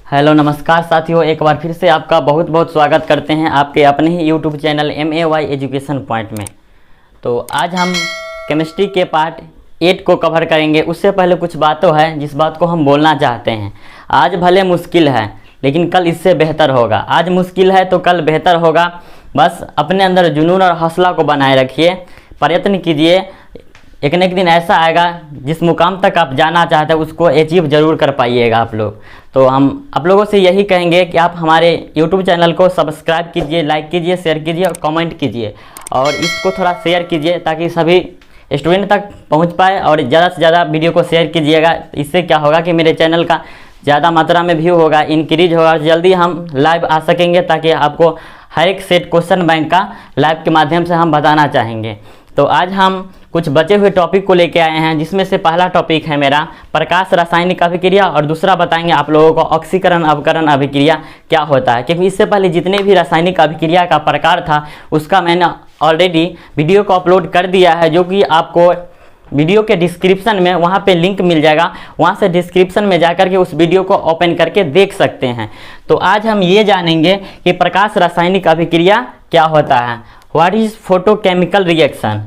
Hello नमस्कार साथियों, एक बार फिर से आपका बहुत बहुत स्वागत करते हैं आपके अपने ही YouTube channel MAY education point में। तो आज हम केमिस्ट्री के पार्ट 8 को कवर करेंगे। उससे पहले कुछ बातों है जिस बात को हम बोलना चाहते हैं। आज भले मुश्किल है लेकिन कल इससे बेहतर होगा। आज मुश्किल है तो कल बेहतर होगा। बस अपने अंदर जुनून और हौसला को बनाए रखिए, प्रयत्न कीजिए। एक न एक दिन ऐसा आएगा जिस मुकाम तक आप जाना चाहते हैं उसको अचीव ज़रूर कर पाइएगा आप लोग। तो हम आप लोगों से यही कहेंगे कि आप हमारे YouTube चैनल को सब्सक्राइब कीजिए, लाइक कीजिए, शेयर कीजिए और कमेंट कीजिए और इसको थोड़ा शेयर कीजिए ताकि सभी स्टूडेंट तक पहुंच पाए। और ज़्यादा से ज़्यादा वीडियो को शेयर कीजिएगा। इससे क्या होगा कि मेरे चैनल का ज़्यादा मात्रा में व्यू होगा, इंक्रीज होगा, जल्दी हम लाइव आ सकेंगे ताकि आपको हर एक सेट क्वेश्चन बैंक का लाइव के माध्यम से हम बताना चाहेंगे। तो आज हम कुछ बचे हुए टॉपिक को लेके आए हैं, जिसमें से पहला टॉपिक है मेरा प्रकाश रासायनिक अभिक्रिया और दूसरा बताएंगे आप लोगों को ऑक्सीकरण अवकरण अभिक्रिया क्या होता है। क्योंकि इससे पहले जितने भी रासायनिक अभिक्रिया का प्रकार था उसका मैंने ऑलरेडी वीडियो को अपलोड कर दिया है, जो कि आपको वीडियो के डिस्क्रिप्शन में वहाँ पे लिंक मिल जाएगा। वहाँ से डिस्क्रिप्शन में जाकर के उस वीडियो को ओपन करके देख सकते हैं। तो आज हम ये जानेंगे कि प्रकाश रासायनिक अभिक्रिया क्या होता है, व्हाट इज़ फोटोकेमिकल रिएक्शन।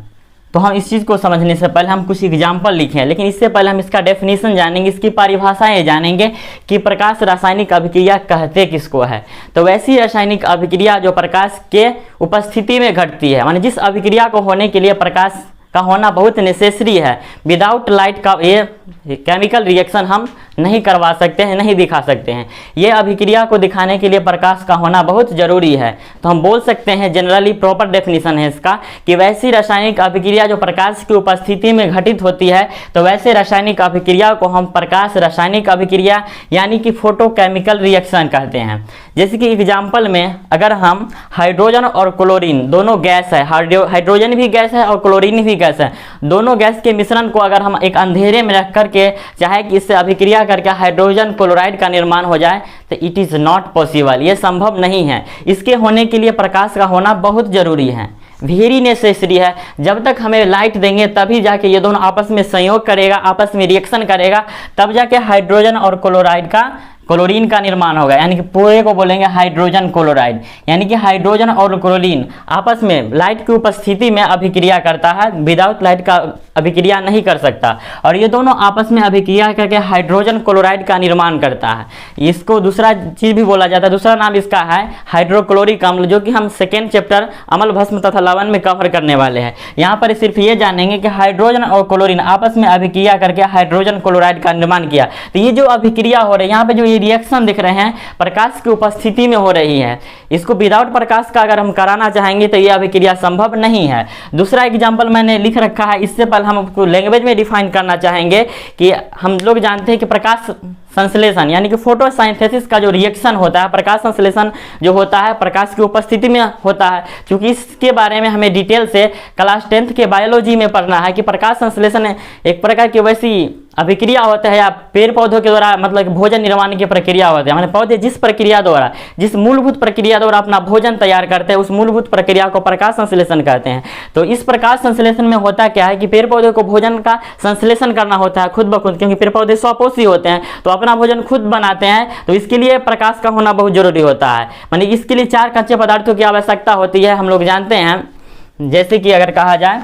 तो हम इस चीज़ को समझने से पहले हम कुछ एग्जाम्पल लिखें, लेकिन इससे पहले हम इसका डेफिनेशन जानेंगे, इसकी परिभाषाएं जानेंगे कि प्रकाश रासायनिक अभिक्रिया कहते किसको है। तो वैसी रासायनिक अभिक्रिया जो प्रकाश के उपस्थिति में घटती है, माने जिस अभिक्रिया को होने के लिए प्रकाश का होना बहुत नेसेसरी है। विदाउट लाइट का ये केमिकल रिएक्शन हम नहीं करवा सकते हैं, नहीं दिखा सकते हैं। ये अभिक्रिया को दिखाने के लिए प्रकाश का होना बहुत ज़रूरी है। तो हम बोल सकते हैं, जनरली प्रॉपर डेफिनेशन है इसका, कि वैसी रासायनिक अभिक्रिया जो प्रकाश की उपस्थिति में घटित होती है, तो वैसे रासायनिक अभिक्रिया को हम प्रकाश रासायनिक अभिक्रिया यानी कि फोटोकेमिकल रिएक्शन कहते हैं। जैसे कि एग्जाम्पल में अगर हम हाइड्रोजन और क्लोरीन दोनों गैस है, हाइड्रोजन भी गैस है और क्लोरीन भी गैस है, दोनों गैस के मिश्रण को अगर हम एक अंधेरे में रख करके चाहे कि इससे अभिक्रिया करके हाइड्रोजन क्लोराइड का निर्माण हो जाए, तो इट इज़ नॉट पॉसिबल, ये संभव नहीं है। इसके होने के लिए प्रकाश का होना बहुत ज़रूरी है, वेरी नेसेसरी है। जब तक हमें लाइट देंगे तभी जाके ये दोनों आपस में संयोग करेगा, आपस में रिएक्शन करेगा, तब जाके हाइड्रोजन और क्लोराइड का क्लोरीन का निर्माण होगा। यानी कि पूरे को बोलेंगे हाइड्रोजन क्लोराइड। यानी कि हाइड्रोजन और क्लोरीन आपस में लाइट की उपस्थिति में अभिक्रिया करता है, विदाउट लाइट का अभिक्रिया नहीं कर सकता। और ये दोनों आपस में अभिक्रिया करके हाइड्रोजन क्लोराइड का निर्माण करता है। इसको दूसरा चीज़ भी बोला जाता है, दूसरा नाम इसका है हाइड्रोक्लोरिक अम्ल, जो कि हम सेकेंड चैप्टर अम्ल भस्म तथा लवण में कवर करने वाले हैं। यहाँ पर सिर्फ ये जानेंगे कि हाइड्रोजन और क्लोरीन आपस में अभिक्रिया करके हाइड्रोजन क्लोराइड का निर्माण किया। तो ये जो अभिक्रिया हो रही है, यहाँ पे जो ये रिएक्शन दिख रहे हैं प्रकाश की उपस्थिति में हो रही है। इसको विदाउट प्रकाश का अगर हम कराना चाहेंगे तो ये अभिक्रिया संभव नहीं है। दूसरा एग्जांपल मैंने लिख रखा है, इससे पहले हम आपको लैंग्वेज में डिफाइन करना चाहेंगे कि हम लोग जानते हैं कि प्रकाश संश्लेषण यानी कि फोटोसाइंथेसिस का जो रिएक्शन होता है, प्रकाश संश्लेषण जो होता है प्रकाश की उपस्थिति में होता है। क्योंकि इसके बारे में हमें डिटेल से क्लास 10th के बायोलॉजी में पढ़ना है कि प्रकाश संश्लेषण एक प्रकार की वैसी अभिक्रिया होता है या पेड़ पौधों के द्वारा मतलब भोजन निर्माण की प्रक्रिया होती है। माने पौधे जिस प्रक्रिया द्वारा, जिस मूलभूत प्रक्रिया द्वारा अपना भोजन तैयार करते हैं, उस मूलभूत प्रक्रिया को प्रकाश संश्लेषण कहते हैं। तो इस प्रकाश संश्लेषण में होता क्या है कि पेड़ पौधे को भोजन का संश्लेषण करना होता है खुद ब खुद, क्योंकि पेड़ पौधे स्वपोषी होते हैं तो अपना भोजन खुद बनाते हैं। तो इसके लिए प्रकाश का होना बहुत जरूरी होता है। माने इसके लिए 4 कच्चे पदार्थों की आवश्यकता होती है, हम लोग जानते हैं। जैसे कि अगर कहा जाए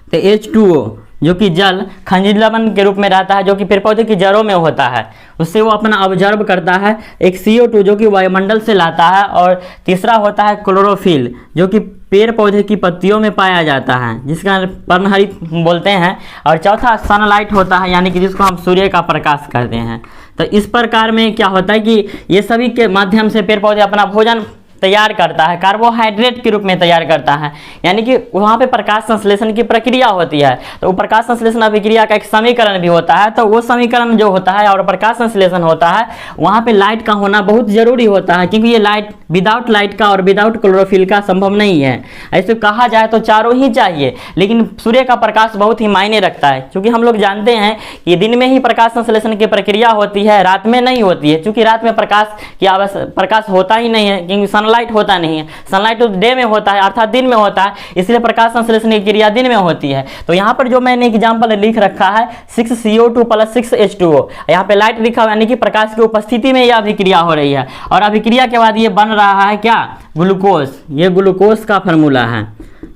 तो H2O जो कि जल खनिज लवण के रूप में रहता है, जो कि पेड़ पौधे की जड़ों में होता है, उससे वो अपना ऑब्जर्व करता है। एक CO2 जो कि वायुमंडल से लाता है। और तीसरा होता है क्लोरोफिल जो कि पेड़ पौधे की पत्तियों में पाया जाता है, जिसका पर्णहरित बोलते हैं। और चौथा सनलाइट होता है, यानी कि जिसको हम सूर्य का प्रकाश कहते हैं। तो इस प्रकार में क्या होता है कि ये सभी के माध्यम से पेड़ पौधे अपना भोजन तैयार करता है, कार्बोहाइड्रेट के रूप में तैयार करता है। यानी कि वहाँ पे प्रकाश संश्लेषण की प्रक्रिया होती है। तो प्रकाश संश्लेषण अभिक्रिया का एक समीकरण भी होता है। तो वो समीकरण जो होता है और प्रकाश संश्लेषण होता है, वहाँ पे लाइट का होना बहुत ज़रूरी होता है, क्योंकि ये लाइट विदाउट लाइट का और विदाउट क्लोरोफिल का संभव नहीं है। ऐसे कहा जाए तो चारों ही चाहिए, लेकिन सूर्य का प्रकाश बहुत ही मायने रखता है, क्योंकि हम लोग जानते हैं कि दिन में ही प्रकाश संश्लेषण की प्रक्रिया होती है, रात में नहीं होती है, क्योंकि रात में प्रकाश होता ही नहीं है, क्योंकि सनलाइट होता नहीं है। सनलाइट तो डे में होता है, अर्थात दिन में होता है, इसलिए प्रकाश संश्लेषण की क्रिया दिन में होती है। तो यहाँ पर जो मैंने एग्जाम्पल लिख रखा है 6CO2 + 6H2O, यहाँ पे लाइट लिखा हुआ, यानी कि प्रकाश की उपस्थिति में यह अभिक्रिया हो रही है, और अभिक्रिया के बाद ये बन रहा है क्या, ग्लूकोज। ये ग्लूकोज का फार्मूला है,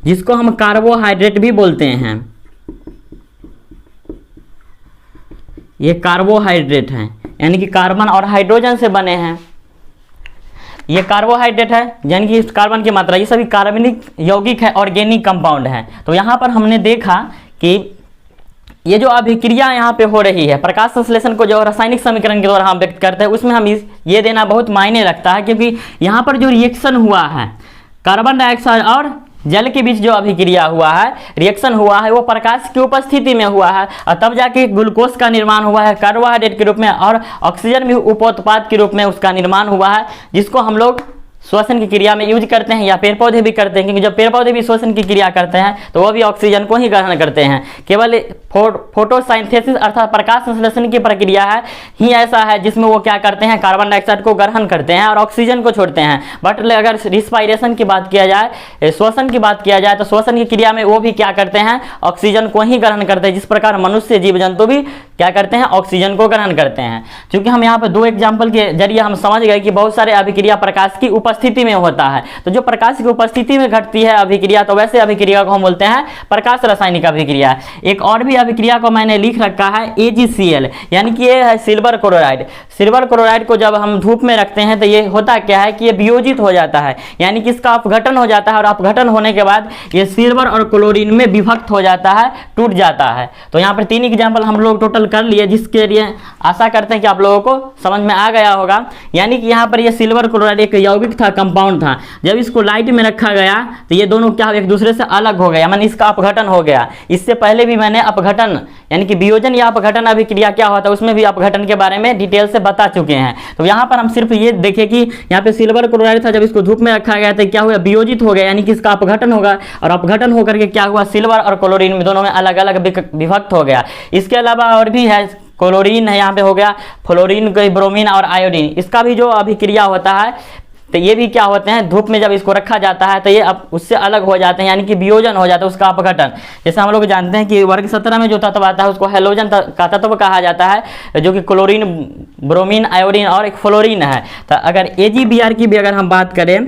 जिसको हम कार्बोहाइड्रेट भी बोलते हैं। ये कार्बोहाइड्रेट हैं, यानी कि कार्बन और हाइड्रोजन से बने हैं। ये कार्बोहाइड्रेट है, यानी कि इस कार्बन की मात्रा, ये सभी कार्बनिक यौगिक है, ऑर्गेनिक कंपाउंड है। तो यहाँ पर हमने देखा कि ये जो अभिक्रिया यहाँ पे हो रही है, प्रकाश संश्लेषण को जो रासायनिक समीकरण के द्वारा हम व्यक्त करते हैं, उसमें हम ये देना बहुत मायने रखता है, क्योंकि यहाँ पर जो रिएक्शन हुआ है, कार्बन डाइऑक्साइड और जल के बीच जो अभिक्रिया हुआ है, रिएक्शन हुआ है, वो प्रकाश की उपस्थिति में हुआ है, और तब जाके ग्लूकोज का निर्माण हुआ है कार्बोहाइड्रेट के रूप में, और ऑक्सीजन भी उपोत्पाद के रूप में उसका निर्माण हुआ है, जिसको हम लोग श्वसन की क्रिया में यूज करते हैं, या पेड़ पौधे भी करते हैं, क्योंकि जब पेड़ पौधे भी श्वसन की क्रिया करते हैं तो वो भी ऑक्सीजन को ही ग्रहण करते हैं। केवल फोटोसिंथेसिस अर्थात प्रकाश संश्लेषण की प्रक्रिया है ही ऐसा है जिसमें वो क्या करते हैं, कार्बन डाइऑक्साइड को ग्रहण करते हैं और ऑक्सीजन को छोड़ते हैं। बट अगर रिस्पायरेशन की बात किया जाए, श्वसन की बात किया जाए, तो श्वसन की क्रिया में वो भी क्या करते हैं, ऑक्सीजन को ही ग्रहण करते हैं, जिस प्रकार मनुष्य जीव जंतु भी क्या करते हैं, ऑक्सीजन को ग्रहण करते हैं। क्योंकि हम यहाँ पर दो एग्जाम्पल के जरिए हम समझ गए कि बहुत सारे अभिक्रिया प्रकाश की उपस्थिति में होता है। तो जो प्रकाश की उपस्थिति में घटती है अभिक्रिया, तो वैसे अभिक्रिया को हम बोलते हैं प्रकाश रासायनिक अभिक्रिया। एक और भी अभिक्रिया को मैंने लिख रखा है AgCl, यानी कि ये है सिल्वर क्लोराइड। सिल्वर क्लोराइड को जब हम धूप में रखते हैं तो ये होता क्या है कि ये वियोजित हो जाता है, यानी कि इसका अपघटन हो जाता है, और अपघटन होने के बाद ये सिल्वर और क्लोरीन में विभक्त हो जाता है, टूट जाता है। तो यहाँ पर 3 एग्जाम्पल हम लोग टोटल कर लिए, जिसके लिए आशा करते हैं कि आप लोगों को समझ में आ गया होगा। यानी कि यहाँ पर ये सिल्वर क्लोराइड एक यौगिक था, कंपाउंड था, जब इसको लाइट में रखा गया तो ये दोनों क्या एक दूसरे से अलग हो गया, माने इसका अपघटन हो गया। इससे पहले भी मैंने अपघटन यानी कि वियोजन या अपघटन अभिक्रिया क्या होता है, उसमें भी अपघटन के बारे में डिटेल से बता चुके हैं। तो यहाँ पर हम सिर्फ ये देखें कि यहाँ पे सिल्वर क्लोराइड था, जब इसको धूप में रखा गया तो क्या हुआ, वियोजित हो गया, यानी कि इसका अपघटन होगा, और अपघटन होकर के क्या हुआ, सिल्वर और क्लोरीन में दोनों में अलग अलग विभक्त हो गया। इसके अलावा और भी है, क्लोरीन है, यहाँ पे हो गया फ्लोरीन, ब्रोमीन और आयोडीन, इसका भी जो अभिक्रिया होता है तो ये भी क्या होते हैं, धूप में जब इसको रखा जाता है तो ये अब उससे अलग हो जाते हैं, यानी कि वियोजन हो जाता है, उसका अपघटन। जैसे हम लोग जानते हैं कि वर्ग 17 में जो तत्व आता है उसको हैलोजन का तत्व कहा जाता है, जो कि क्लोरीन, ब्रोमीन, आयोडीन और एक फ्लोरीन है। तो अगर AgBr की भी अगर हम बात करें,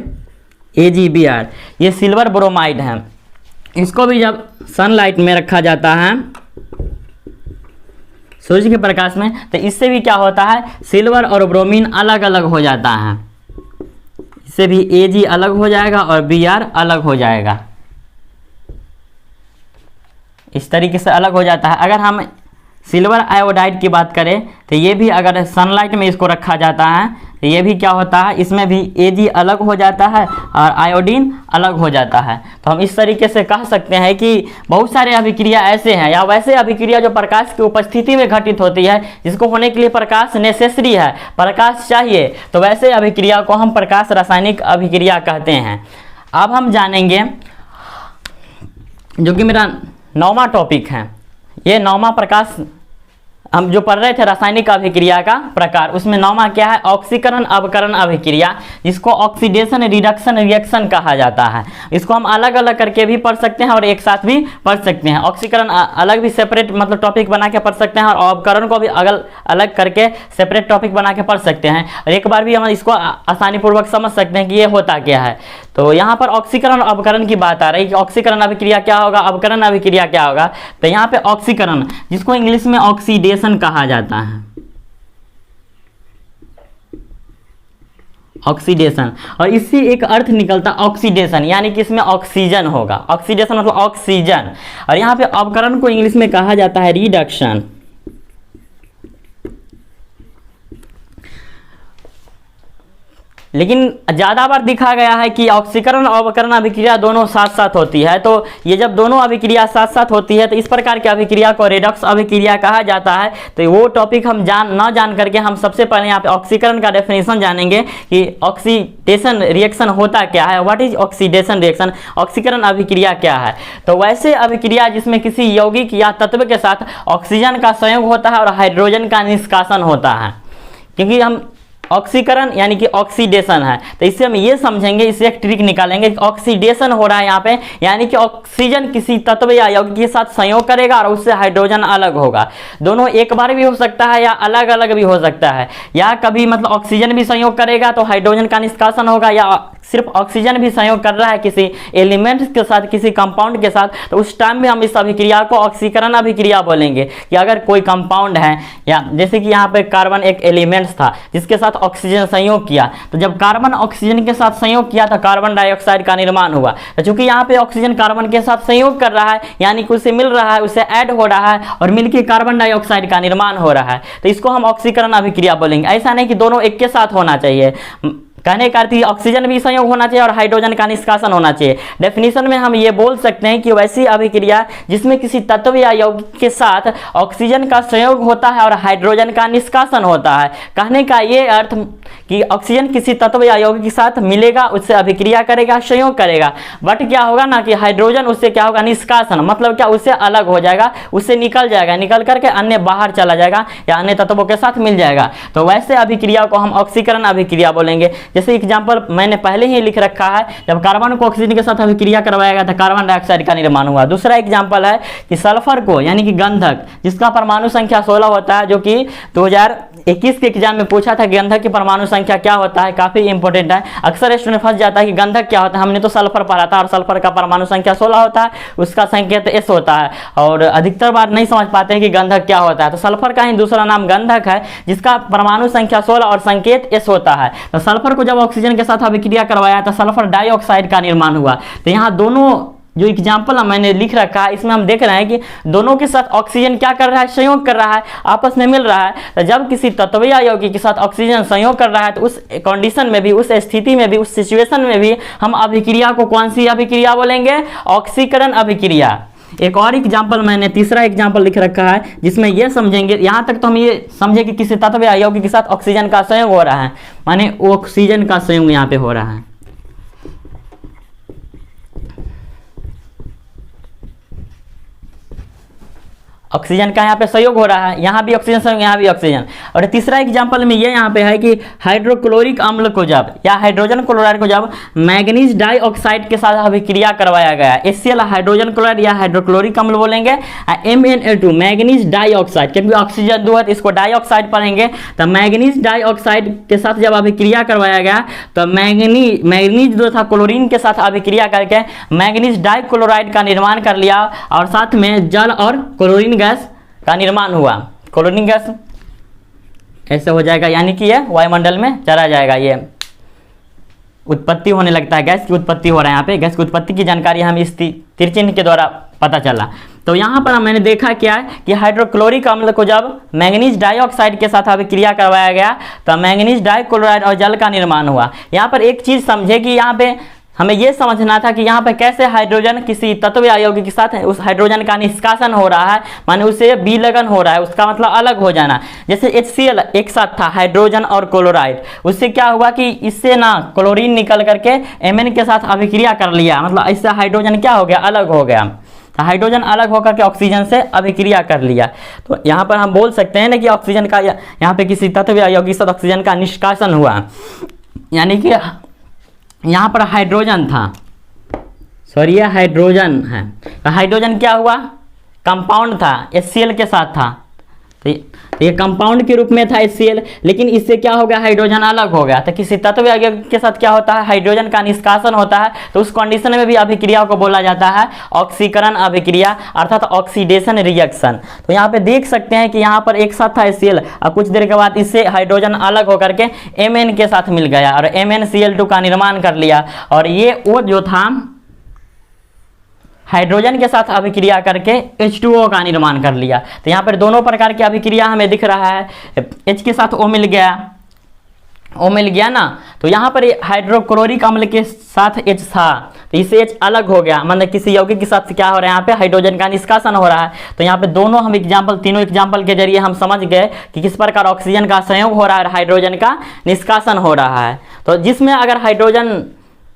AgBr ये सिल्वर ब्रोमाइड है, इसको भी जब सनलाइट में रखा जाता है सूर्य के प्रकाश में, तो इससे भी क्या होता है, सिल्वर और ब्रोमीन अलग अलग हो जाता है, इससे भी Ag अलग हो जाएगा और Br अलग हो जाएगा, इस तरीके से अलग हो जाता है। अगर हम सिल्वर आयोडाइड की बात करें तो ये भी अगर सनलाइट में इसको रखा जाता है तो ये भी क्या होता है, इसमें भी Ag अलग हो जाता है और आयोडीन अलग हो जाता है। तो हम इस तरीके से कह सकते हैं कि बहुत सारे अभिक्रिया ऐसे हैं, या वैसे अभिक्रिया जो प्रकाश की उपस्थिति में घटित होती है, जिसको होने के लिए प्रकाश नेसेसरी है, प्रकाश चाहिए, तो वैसे अभिक्रिया को हम प्रकाश रासायनिक अभिक्रिया कहते हैं। अब हम जानेंगे जो कि मेरा 9वां टॉपिक है, ये 9वां प्रकाश हम जो पढ़ रहे थे रासायनिक अभिक्रिया का प्रकार, उसमें 9वां क्या है, ऑक्सीकरण अवकरण अभिक्रिया, जिसको ऑक्सीडेशन रिडक्शन रिएक्शन कहा जाता है। इसको हम अलग अलग करके भी पढ़ सकते हैं और एक साथ भी पढ़ सकते हैं। ऑक्सीकरण अलग भी सेपरेट मतलब टॉपिक बना के पढ़ सकते हैं, और अवकरण को भी अलग करके सेपरेट टॉपिक बना के पढ़ सकते हैं, और एक बार भी हम इसको आसानी पूर्वक समझ सकते हैं कि ये होता क्या है। तो यहाँ पर ऑक्सीकरण अवकरण की बात आ रही है कि ऑक्सीकरण अभिक्रिया क्या होगा, अवकरण अभिक्रिया क्या होगा। तो यहाँ पे ऑक्सीकरण, जिसको इंग्लिश में ऑक्सीडेशन कहा जाता है, ऑक्सीडेशन, और इससे एक अर्थ निकलता ऑक्सीडेशन, यानी कि इसमें ऑक्सीजन होगा, ऑक्सीडेशन मतलब ऑक्सीजन। और यहाँ पे अवकरण को इंग्लिश में कहा जाता है रिडक्शन। लेकिन ज़्यादा बार दिखा गया है कि ऑक्सीकरण और अवकरण अभिक्रिया दोनों साथ साथ होती है। तो ये जब दोनों अभिक्रिया साथ साथ होती है तो इस प्रकार की अभिक्रिया को रेडॉक्स अभिक्रिया कहा जाता है। तो वो टॉपिक हम जान करके हम सबसे पहले यहाँ पे ऑक्सीकरण का डेफिनेशन जानेंगे कि ऑक्सीडेशन रिएक्शन होता क्या है, व्हाट इज ऑक्सीडेशन रिएक्शन, ऑक्सीकरण अभिक्रिया क्या है। तो वैसे अभिक्रिया जिसमें किसी यौगिक या तत्व के साथ ऑक्सीजन का संयोग होता है और हाइड्रोजन का निष्कासन होता है। क्योंकि हम ऑक्सीकरण यानी कि ऑक्सीडेशन है, तो इससे हम ये समझेंगे, इससे एक ट्रिक निकालेंगे कि ऑक्सीडेशन हो रहा है यहाँ पे, यानी कि ऑक्सीजन किसी तत्व या यौगिक के साथ संयोग करेगा और उससे हाइड्रोजन अलग होगा। दोनों एक बार भी हो सकता है या अलग अलग भी हो सकता है, या कभी मतलब ऑक्सीजन भी संयोग करेगा तो हाइड्रोजन का निष्कासन होगा, या सिर्फ ऑक्सीजन भी संयोग कर रहा है किसी एलिमेंट्स के साथ, किसी कंपाउंड के साथ, तो उस टाइम में हम इस अभिक्रिया को ऑक्सीकरण अभिक्रिया बोलेंगे। कि अगर कोई कंपाउंड है, या जैसे कि यहाँ पे कार्बन एक एलिमेंट्स था जिसके साथ ऑक्सीजन संयोग किया, तो जब कार्बन ऑक्सीजन के साथ संयोग किया तो कार्बन डाइऑक्साइड का निर्माण हुआ। तो चूंकि यहाँ पे ऑक्सीजन कार्बन के साथ संयोग कर रहा है, यानी कि उसे मिल रहा है, उसे ऐड हो रहा है और मिलकर कार्बन डाइऑक्साइड का निर्माण हो रहा है, तो इसको हम ऑक्सीकरण अभिक्रिया बोलेंगे। ऐसा नहीं कि दोनों एक के साथ होना चाहिए, कहने का अर्थ ऑक्सीजन भी संयोग होना चाहिए और हाइड्रोजन का निष्कासन होना चाहिए। डेफिनेशन में हम ये बोल सकते हैं कि वैसी अभिक्रिया जिसमें किसी तत्व या यौगिक के साथ ऑक्सीजन का संयोग होता है और हाइड्रोजन का निष्कासन होता है। कहने का ये अर्थ कि ऑक्सीजन किसी तत्व या यौगिक के साथ मिलेगा, उससे अभिक्रिया करेगा, संयोग करेगा, बट क्या होगा ना कि हाइड्रोजन उससे क्या होगा, निष्कासन, मतलब क्या, उससे अलग हो जाएगा, उससे निकल जाएगा, निकल करके अन्य बाहर चला जाएगा या अन्य तत्वों के साथ मिल जाएगा। तो वैसे अभिक्रिया को हम ऑक्सीकरण अभिक्रिया बोलेंगे। जैसे एग्जाम्पल मैंने पहले ही लिख रखा है, जब कार्बन को ऑक्सीजन के साथ अभिक्रिया करवाया गया था कार्बन डाइऑक्साइड का निर्माण हुआ। दूसरा एग्जाम्पल है कि सल्फर को यानी कि गंधक, जिसका परमाणु संख्या 16 होता है, जो कि 2021 के एग्जाम में पूछा था गंधक की परमाणु संख्या क्या होता है, काफी इंपॉर्टेंट है। अक्सर स्टूडेंट फंस जाता है कि गंधक क्या होता है, हमने तो सल्फर पढ़ा था और सल्फर का परमाणु संख्या 16 होता है, उसका संकेत S होता है, और अधिकतर बार नहीं समझ पाते हैं कि गंधक क्या होता है। तो सल्फर का ही दूसरा नाम गंधक है, जिसका परमाणु संख्या 16 और संकेत S होता है। तो सल्फर को जब ऑक्सीजन के साथ अभिक्रिया करवाया तो सल्फर डाइऑक्साइड का निर्माण हुआ। तो यहाँ दोनों जो एग्जाम्पल मैंने लिख रखा है, इसमें हम देख रहे हैं कि दोनों के साथ ऑक्सीजन क्या कर रहा है, संयोग कर रहा है, आपस में मिल रहा है। तो जब किसी तत्व या यौगिक के साथ ऑक्सीजन संयोग कर रहा है तो उस कंडीशन में भी, उस स्थिति में भी, उस सिचुएशन में भी हम अभिक्रिया को कौन सी अभिक्रिया बोलेंगे, ऑक्सीकरण अभिक्रिया। एक और एग्जाम्पल मैंने तीसरा एग्जाम्पल लिख रखा है, जिसमें यह समझेंगे, यहाँ तक तो हम ये समझे कि किसी तत्व या यौगिक के साथ ऑक्सीजन का संयोग हो रहा है, माने ऑक्सीजन का संयोग यहाँ पे हो रहा है। ऑक्सीजन का यहाँ पे संयोग हो रहा है, यहाँ भी ऑक्सीजन संयोग, यहाँ भी ऑक्सीजन। और तीसरा एग्जांपल में ये यहाँ पे है कि हाइड्रोक्लोरिक अम्ल को जब, या हाइड्रोजन क्लोराइड को जब मैग्नीज डाइऑक्साइड के साथ अभिक्रिया करवाया गया, HCl हाइड्रोजन क्लोराइड या हाइड्रोक्लोरिक अम्ल बोलेंगे, MnA2 मैग्नीज डाइऑक्साइड, क्योंकि ऑक्सीजन 2 है तो इसको डाइऑक्साइड पढ़ेंगे। तो मैग्नीज डाइऑक्साइड के साथ जब अभिक्रिया करवाया गया तो मैग्नीज जो था क्लोरीन के साथ अभिक्रिया करके मैग्नीज डाइक्लोराइड का निर्माण कर लिया, और साथ में जल और क्लोरीन गैस का निर्माण हुआ। क्लोरीन गैस ऐसे हो जाएगा, यानी कि ये वायुमंडल में चला जाएगा, ये उत्पत्ति होने लगता है, गैस की उत्पत्ति हो रहा है। यहाँ पे गैस की उत्पत्ति की जानकारी हमें इस तीर चिन्ह के द्वारा पता चला। तो यहाँ पर मैंने देखा क्या है कि हाइड्रोक्लोरिक अम्ल को जब मैग्नीज डाइऑक्साइड के साथ अभिक्रिया करवाया गया तो मैग्नीज डाइक्लोराइड और जल का निर्माण हुआ। यहाँ पर एक चीज समझे कि यहाँ पे हमें यह समझना था कि यहाँ पे कैसे हाइड्रोजन किसी तत्व या यौगिक के साथ उस हाइड्रोजन का निष्कासन हो रहा है, माने उसे विलयन हो रहा है, उसका मतलब अलग हो जाना। जैसे HCl एक साथ था हाइड्रोजन और क्लोराइड, उससे क्या हुआ कि इससे ना क्लोरीन निकल करके Mn के साथ अभिक्रिया कर लिया, मतलब इससे हाइड्रोजन क्या हो गया, अलग हो गया। तो हाइड्रोजन अलग होकर के ऑक्सीजन से अभिक्रिया कर लिया। तो यहाँ पर हम बोल सकते हैं ना कि ऑक्सीजन का यहाँ पे किसी तत्व या यौगिक के साथ ऑक्सीजन का निष्कासन हुआ, यानी कि यहाँ पर हाइड्रोजन था, सॉरी ये हाइड्रोजन है, तो हाइड्रोजन क्या हुआ, कंपाउंड था, HCl के साथ था, तो ये कंपाउंड के रूप में था HCl, लेकिन इससे क्या हो गया, हाइड्रोजन अलग हो गया। तो किसी तत्व या यौगिक के साथ क्या होता है, हाइड्रोजन का निष्कासन होता है, तो उस कंडीशन में भी अभिक्रिया को बोला जाता है ऑक्सीकरण अभिक्रिया, अर्थात ऑक्सीडेशन रिएक्शन। तो यहाँ पे देख सकते हैं कि यहाँ पर एक साथ था HCl, और कुछ देर के बाद इससे हाइड्रोजन अलग होकर के Mn के साथ मिल गया और MnCl2 का निर्माण कर लिया, और ये वो जो था हाइड्रोजन के साथ अभिक्रिया करके H2O का निर्माण कर लिया। तो यहाँ पर दोनों प्रकार की अभिक्रिया हमें दिख रहा है, H के साथ O मिल गया ना, तो यहाँ पर हाइड्रोक्लोरिक अम्ल के साथ H था, तो इससे H अलग हो गया, मतलब किसी यौगिक के साथ क्या हो रहा है, यहाँ पे हाइड्रोजन का निष्कासन हो रहा है। तो यहाँ पे दोनों हम एग्जाम्पल, तीनों एग्जाम्पल के जरिए हम समझ गए कि किस प्रकार ऑक्सीजन का संयोग हो रहा है और हाइड्रोजन का निष्कासन हो रहा है। तो जिसमें अगर हाइड्रोजन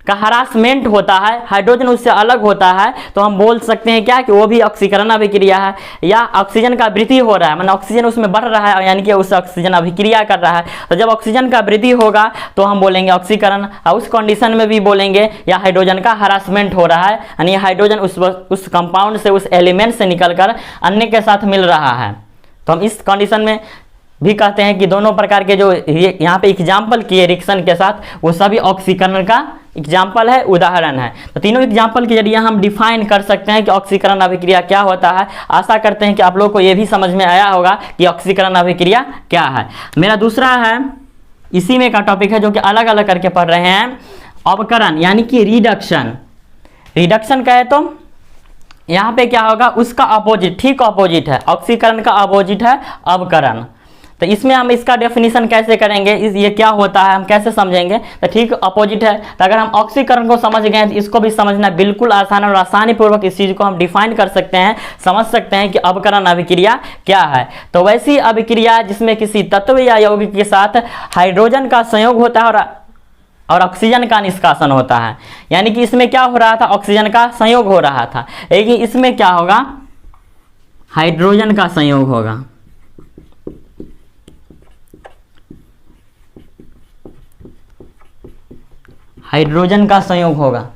का हरासमेंट होता है, हाइड्रोजन उससे अलग होता है, तो हम बोल सकते हैं क्या कि वो भी ऑक्सीकरण अभिक्रिया है, या ऑक्सीजन का वृद्धि हो रहा है, मतलब ऑक्सीजन उसमें बढ़ रहा है, यानी कि उससे ऑक्सीजन अभिक्रिया कर रहा है। तो जब ऑक्सीजन का वृद्धि होगा तो हम बोलेंगे ऑक्सीकरण, और उस कंडीशन में भी बोलेंगे या हाइड्रोजन का हरासमेंट हो रहा है, यानी हाइड्रोजन उस कंपाउंड से, उस एलिमेंट से निकलकर अन्य के साथ मिल रहा है। तो हम इस कंडीशन में भी कहते हैं कि दोनों प्रकार के जो यहाँ पे एग्जाम्पल किए रिएक्शन के साथ, वो सभी ऑक्सीकरण का एग्जाम्पल है, उदाहरण है। तो तीनों एग्जाम्पल के जरिए हम डिफाइन कर सकते हैं कि ऑक्सीकरण अभिक्रिया क्या होता है। आशा करते हैं कि आप लोग को ये भी समझ में आया होगा कि ऑक्सीकरण अभिक्रिया क्या है। मेरा दूसरा है, इसी में का टॉपिक है जो कि अलग अलग करके पढ़ रहे हैं, अवकरण यानी कि रिडक्शन। रिडक्शन कहे तो यहाँ पे क्या होगा, उसका अपोजिट, ठीक अपोजिट है, ऑक्सीकरण का अपोजिट है अवकरण। तो इसमें हम इसका डेफिनेशन कैसे करेंगे, ये क्या होता है हम कैसे समझेंगे, तो ठीक अपोजिट है। तो अगर हम ऑक्सीकरण को समझ गए तो इसको भी समझना बिल्कुल आसान और आसानी पूर्वक इस चीज़ को हम डिफाइन कर सकते हैं, समझ सकते हैं कि अवकरण अभिक्रिया क्या है। तो वैसी अभिक्रिया जिसमें किसी तत्व या यौगिक के साथ हाइड्रोजन का संयोग होता है और ऑक्सीजन का निष्कासन होता है, यानी कि इसमें क्या हो रहा था, ऑक्सीजन का संयोग हो रहा था, लेकिन इसमें क्या होगा, हाइड्रोजन का संयोग होगा। हाइड्रोजन का संयोग होगा।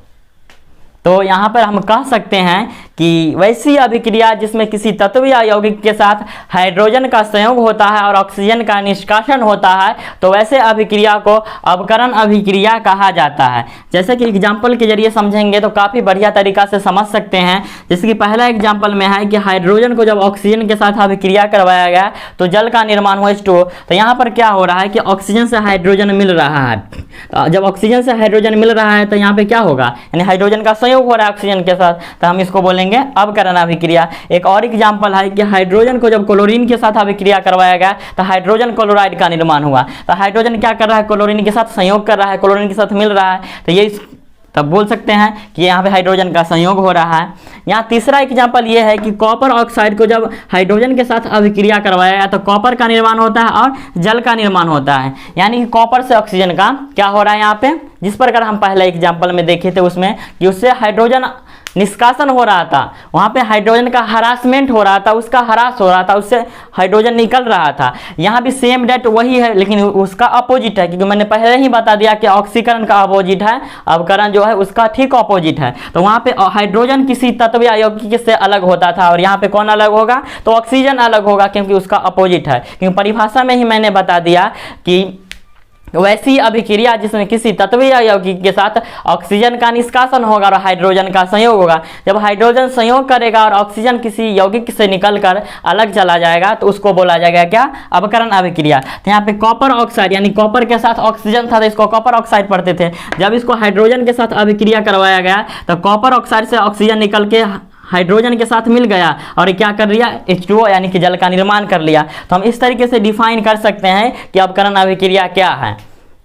तो यहाँ पर हम कह सकते हैं कि वैसी अभिक्रिया जिसमें किसी तत्व या यौगिक के साथ हाइड्रोजन का संयोग होता है और ऑक्सीजन का निष्कासन होता है, तो वैसे अभिक्रिया को अवकरण अभिक्रिया कहा जाता है। जैसे कि एग्जाम्पल के जरिए समझेंगे तो काफ़ी बढ़िया तरीका से समझ सकते हैं। जैसे कि पहला एग्जाम्पल में है कि हाइड्रोजन को जब ऑक्सीजन के साथ अभिक्रिया करवाया गया तो जल का निर्माण हुआ H2O। तो यहाँ पर क्या हो रहा है कि ऑक्सीजन से हाइड्रोजन मिल रहा है। तो जब ऑक्सीजन से हाइड्रोजन मिल रहा है तो यहाँ पे क्या होगा, यानी हाइड्रोजन का संयोग हो रहा है ऑक्सीजन के साथ, तो हम इसको बोलेंगे अवकरण अभिक्रिया। एक और एग्जांपल है कि हाइड्रोजन को जब क्लोरीन के साथ अभिक्रिया करवाया गया तो हाइड्रोजन क्लोराइड का निर्माण हुआ। तो हाइड्रोजन क्या कर रहा है, क्लोरीन के साथ संयोग कर रहा है, क्लोरीन के साथ मिल रहा है, तो ये तब बोल सकते हैं कि यहाँ पे हाइड्रोजन का संयोग हो रहा है। यहाँ तीसरा एग्जांपल ये है कि कॉपर ऑक्साइड को जब हाइड्रोजन के साथ अभिक्रिया करवाया गया तो कॉपर का निर्माण होता है और जल का निर्माण होता है, यानी कि कॉपर से ऑक्सीजन का क्या हो रहा है यहाँ पे, जिस प्रकार हम पहले एग्जाम्पल में देखे थे उसमें कि उससे हाइड्रोजन निष्कासन हो रहा था, वहाँ पे हाइड्रोजन का हरासमेंट हो रहा था, उसका हरास हो रहा था, उससे हाइड्रोजन निकल रहा था। यहाँ भी सेम डेट वही है, लेकिन उसका अपोजिट है, क्योंकि मैंने पहले ही बता दिया कि ऑक्सीकरण का अपोजिट है, अवकरण जो है उसका ठीक अपोजिट है। तो वहाँ पे हाइड्रोजन किसी तत्व या यौगिक से अलग होता था, और यहाँ पे कौन अलग होगा, तो ऑक्सीजन अलग होगा, क्योंकि उसका अपोजिट है। क्योंकि परिभाषा में ही मैंने बता दिया कि वैसी अभिक्रिया जिसमें किसी तत्व या यौगिक के साथ ऑक्सीजन का निष्कासन होगा और हाइड्रोजन का संयोग होगा। जब हाइड्रोजन संयोग करेगा और ऑक्सीजन किसी यौगिक से निकलकर अलग चला जाएगा तो उसको बोला जाएगा क्या, अवकरण अभिक्रिया। तो यहाँ पे कॉपर ऑक्साइड, यानी कॉपर के साथ ऑक्सीजन था तो इसको कॉपर ऑक्साइड पढ़ते थे। जब इसको हाइड्रोजन के साथ अभिक्रिया करवाया गया तो कॉपर ऑक्साइड से ऑक्सीजन निकल के हाइड्रोजन के साथ मिल गया और क्या कर लिया, H2O यानी कि जल का निर्माण कर लिया। तो हम इस तरीके से डिफाइन कर सकते हैं कि अवकरण अभिक्रिया क्या है।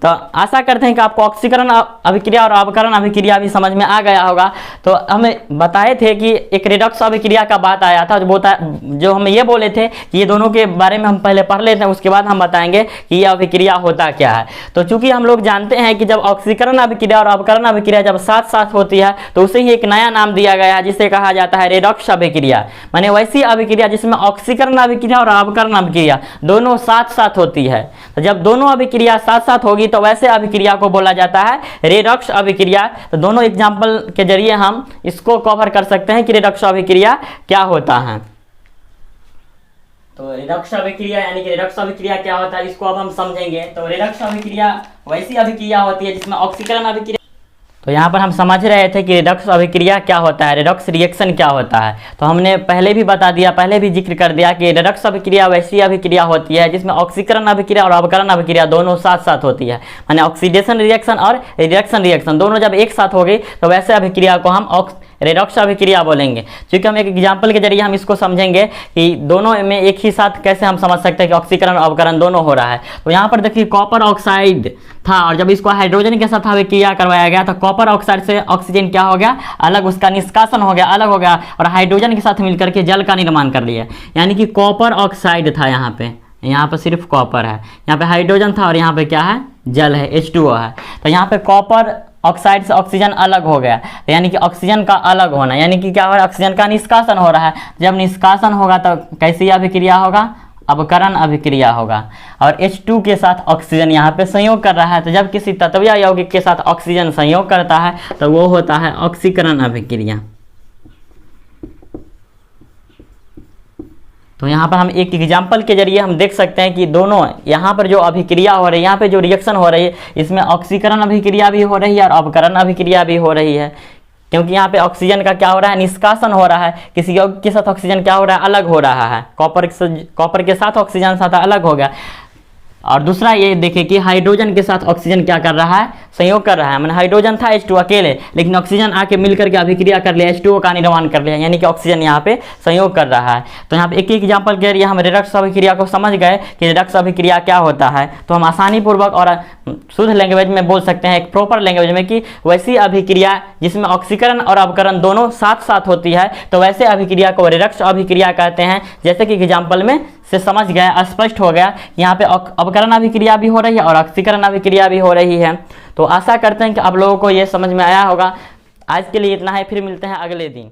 तो आशा करते हैं कि आपको ऑक्सीकरण अभिक्रिया और अवकरण अभिक्रिया भी समझ में आ गया होगा। तो हमें बताए थे कि एक रिडक्स अभिक्रिया का बात आया था, जो हम ये बोले थे कि ये दोनों के बारे में हम पहले पढ़ लेते हैं, उसके बाद हम बताएंगे कि ये अभिक्रिया होता क्या है। तो चूंकि हम लोग जानते हैं कि जब ऑक्सीकरण अभिक्रिया और अवकरण अभिक्रिया जब साथ साथ होती है तो उसे ही एक नया नाम दिया गया है जिसे कहा जाता है रिडक्स अभिक्रिया। माने वैसी अभिक्रिया जिसमें ऑक्सीकरण अभिक्रिया और अवकरण अभिक्रिया दोनों साथ साथ होती है। तो जब दोनों अभिक्रिया साथ साथ होगी तो वैसे अभिक्रिया को बोला जाता है रेडक्स अभिक्रिया। तो दोनों एग्जाम्पल के जरिए हम इसको कवर कर सकते हैं कि रेडक्स अभिक्रिया क्या होता है। तो रेडक्स अभिक्रिया यानी कि रेडक्स अभिक्रिया क्या होता है इसको अब हम समझेंगे। तो रेडक्स अभिक्रिया वैसी अभिक्रिया होती है जिसमें ऑक्सीकरण अभिक्रिया। तो यहाँ पर हम समझ रहे थे कि रेडक्स अभिक्रिया क्या होता है, रेडक्स रिएक्शन क्या होता है। तो हमने पहले भी बता दिया, पहले भी जिक्र कर दिया कि रेडक्स अभिक्रिया वैसी अभिक्रिया होती है जिसमें ऑक्सीकरण अभिक्रिया और अवकरण अभिक्रिया दोनों साथ साथ होती है। माने ऑक्सीडेशन रिएक्शन और रिडक्शन रिएक्शन दोनों जब एक साथ हो गई तो वैसे अभिक्रिया को हम रेडॉक्स अभिक्रिया बोलेंगे। क्योंकि हम एक एग्जाम्पल के जरिए हम इसको समझेंगे कि दोनों में एक ही साथ कैसे हम समझ सकते हैं कि ऑक्सीकरण और अवकरण दोनों हो रहा है। तो यहाँ पर देखिए कॉपर ऑक्साइड था और जब इसको हाइड्रोजन के साथ अभिक्रिया करवाया गया तो कॉपर ऑक्साइड से ऑक्सीजन क्या हो गया, अलग, उसका निष्कासन हो गया, अलग हो गया और हाइड्रोजन के साथ मिलकर के जल का निर्माण कर लिया। यानी कि कॉपर ऑक्साइड था यहाँ पे सिर्फ कॉपर है, यहाँ पे हाइड्रोजन था और यहाँ पे क्या है, जल है, H2O है। तो यहाँ पे कॉपर ऑक्साइड से ऑक्सीजन अलग हो गया, तो यानी कि ऑक्सीजन का अलग होना, यानी कि क्या हो रहा है, ऑक्सीजन का निष्कासन हो रहा है। जब निष्कासन होगा तो कैसी अभिक्रिया होगा, अवकरण अभिक्रिया होगा। और H2 के साथ ऑक्सीजन यहाँ पे संयोग कर रहा है, तो जब किसी तत्वीय यौगिक के साथ ऑक्सीजन संयोग करता है तो वो होता है ऑक्सीकरण अभिक्रिया। तो यहाँ पर हम एक एग्जाम्पल के जरिए हम देख सकते हैं कि दोनों यहाँ पर जो अभिक्रिया हो रही है, यहाँ पे जो रिएक्शन हो रही है, इसमें ऑक्सीकरण अभिक्रिया भी हो रही है और अवकरण अभिक्रिया भी हो रही है। क्योंकि यहाँ पे ऑक्सीजन का क्या हो रहा है, निष्कासन हो रहा है, किसी यौगिक के साथ ऑक्सीजन क्या हो रहा है, अलग हो रहा है, कॉपर के साथ ऑक्सीजन साथ अलग हो गया। और दूसरा ये देखिए कि हाइड्रोजन के साथ ऑक्सीजन क्या कर रहा है, संयोग कर रहा है। मैंने हाइड्रोजन था H2 अकेले, लेकिन ऑक्सीजन आके मिलकर के अभिक्रिया कर लिया, H2O का निर्माण कर लिया, यानी कि ऑक्सीजन यहाँ पे संयोग कर रहा है। तो यहाँ पे एक एग्जाम्पल के जरिए हम रेडॉक्स अभिक्रिया को समझ गए कि रेडॉक्स अभिक्रिया क्या होता है। तो हम आसानी पूर्वक और शुद्ध लैंग्वेज में बोल सकते हैं, एक प्रॉपर लैंग्वेज में, कि वैसी अभिक्रिया जिसमें ऑक्सीकरण और अवकरण दोनों साथ साथ होती है तो वैसे अभिक्रिया को रेडॉक्स अभिक्रिया कहते हैं। जैसे कि एग्जाम्पल में से समझ गया, स्पष्ट हो गया, यहाँ पे अवकरण अभिक्रिया भी हो रही है और ऑक्सीकरण अभिक्रिया भी हो रही है। तो आशा करते हैं कि आप लोगों को ये समझ में आया होगा। आज के लिए इतना है, फिर मिलते हैं अगले दिन।